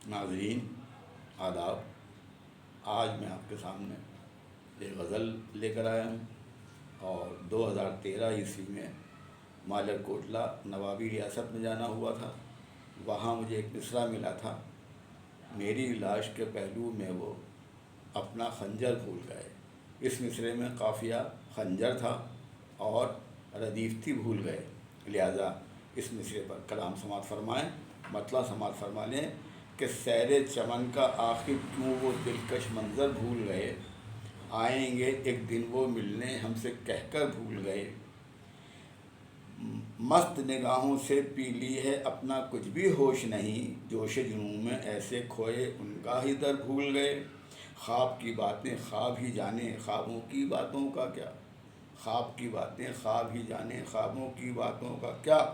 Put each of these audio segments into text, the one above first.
ناظرین آداب، آج میں آپ کے سامنے ایک غزل لے کر آیا ہوں، اور 2013 میں مالر کوٹلہ نوابی ریاست میں جانا ہوا تھا۔ وہاں مجھے ایک مصرع ملا تھا، میری لاش کے پہلو میں وہ اپنا خنجر بھول گئے۔ اس مصرعے میں قافیہ خنجر تھا اور ردیف تھی بھول گئے، لہذا اس مصرعے پر کلام سماعت فرمائیں، مطلب سماعت فرما لیں کہ سیر چمن کا آخر کیوں وہ دلکش منظر بھول گئے، آئیں گے ایک دن وہ ملنے ہم سے کہہ کر بھول گئے۔ مست نگاہوں سے پی لی ہے اپنا کچھ بھی ہوش نہیں، جوش جنوں میں ایسے کھوئے ان کا ہی در بھول گئے۔ خواب کی باتیں خواب ہی جانے، خوابوں کی باتوں کا کیا، خواب کی باتیں خواب ہی جانے، خوابوں کی باتوں کا کیا،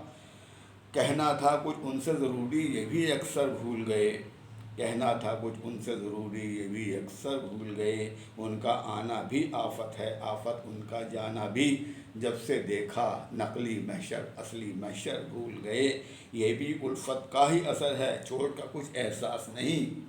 کہنا تھا کچھ ان سے ضروری یہ بھی اکثر بھول گئے، کہنا تھا کچھ ان سے ضروری یہ بھی اکثر بھول گئے۔ ان کا آنا بھی آفت ہے، آفت ان کا جانا بھی، جب سے دیکھا نقلی محشر اصلی محشر بھول گئے۔ یہ بھی الفت کا ہی اثر ہے، چوٹ کا کچھ احساس نہیں،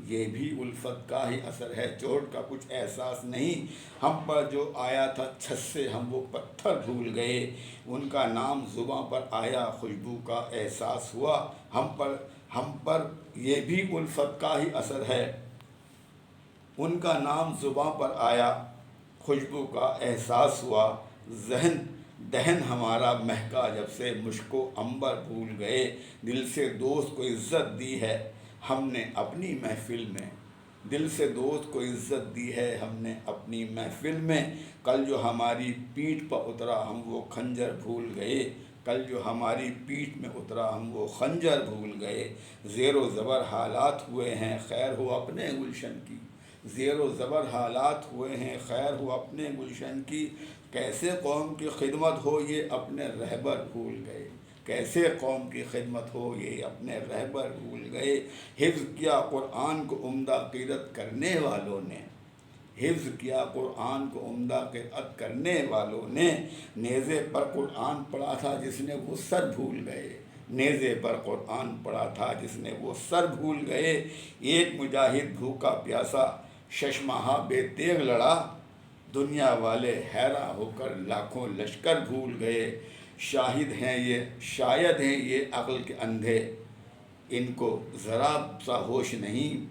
یہ بھی الفت کا ہی اثر ہے، چوٹ کا کچھ احساس نہیں۔ ہم پر جو آیا تھا چھت سے ہم وہ پتھر بھول گئے، ان کا نام زباں پر آیا خوشبو کا احساس ہوا۔ ہم پر یہ بھی الفت کا ہی اثر ہے، ان کا نام زباں پر آیا خوشبو کا احساس ہوا۔ ذہن دہن ہمارا مہکا جب سے مشک و عنبر بھول گئے، دل سے دوست کو عزت دی ہے ہم نے اپنی محفل میں، دل سے دوست کو عزت دی ہے ہم نے اپنی محفل میں۔ کل جو ہماری پیٹھ پر اترا ہم وہ خنجر بھول گئے، کل جو ہماری پیٹھ میں اترا ہم وہ خنجر بھول گئے۔ زیر و زبر حالات ہوئے ہیں خیر ہو اپنے گلشن کی، زیر و زبر حالات ہوئے ہیں خیر ہو اپنے گلشن کی، کیسے قوم کی خدمت ہو یہ اپنے رہبر بھول گئے، کیسے قوم کی خدمت ہو یہ اپنے رہبر بھول گئے۔ حفظ کیا قرآن کو عمدہ قرأت کرنے والوں نے، حفظ کیا قرآن کو عمدہ قرأت کرنے والوں نے، نیزے پر قرآن پڑھا تھا جس نے وہ سر بھول گئے، نیزے پر قرآن پڑھا تھا جس نے وہ سر بھول گئے۔ ایک مجاہد بھوکا پیاسا 6 ماہ بے تیغ لڑا، دنیا والے حیران ہو کر لاکھوں لشکر بھول گئے۔ شاید ہیں یہ عقل کے اندھے، ان کو ذرا سا ہوش نہیں،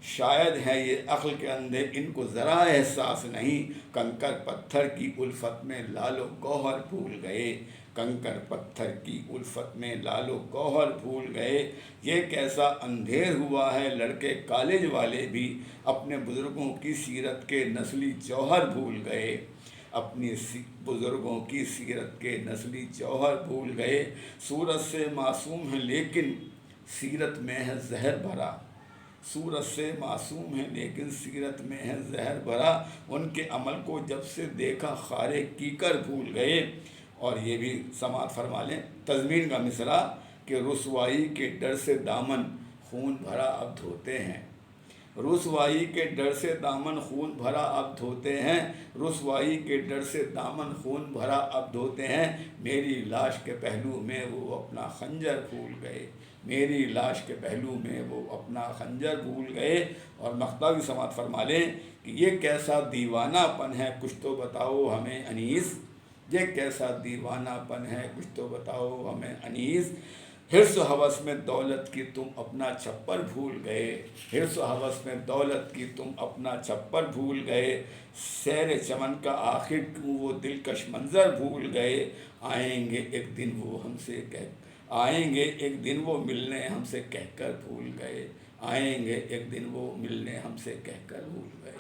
شاید ہے یہ عقل کے اندھے ان کو ذرا احساس نہیں۔ کنکر پتھر کی الفت میں لال و گوہر بھول گئے، کنکر پتھر کی الفت میں لال و گوہر بھول گئے۔ یہ کیسا اندھیر ہوا ہے لڑکے کالج والے بھی اپنے بزرگوں کی سیرت کے نسلی جوہر بھول گئے، اپنی بزرگوں کی سیرت کے نسلی جوہر بھول گئے۔ صورت سے معصوم ہیں لیکن سیرت میں ہے زہر بھرا، صورت سے معصوم ہیں لیکن سیرت میں ہے زہر بھرا، ان کے عمل کو جب سے دیکھا خارے کیکر بھول گئے۔ اور یہ بھی سماعت فرما لیں تضمین کا مصرع کہ رسوائی کے ڈر سے دامن خون بھرا اب دھوتے ہیں، رسوائی کے ڈر سے دامن خون بھرا اب دھوتے ہیں، رسوائی کے ڈر سے دامن خون بھرا اب دھوتے ہیں۔ میری لاش کے پہلو میں وہ اپنا خنجر بھول گئے، میری لاش کے پہلو میں وہ اپنا خنجر بھول گئے۔ اور مقطع بھی سماعت فرما لیں کہ یہ کیسا دیوانہ پن ہے کچھ تو بتاؤ ہمیں انیس، یہ کیسا دیوانہ پن ہے کچھ تو بتاؤ ہمیں انیس۔ حرص و ہوس میں دولت کی تم اپنا چھپر بھول گئے، حرص و ہوس میں دولت کی تم اپنا چھپر بھول گئے، سیر چمن کا آخر کیوں وہ دلکش منظر بھول گئے، آئیں گے ایک دن وہ ہم سے آئیں گے ایک دن وہ ملنے ہم سے کہہ کر بھول گئے، آئیں گے ایک دن وہ ملنے ہم سے کہہ کر بھول گئے۔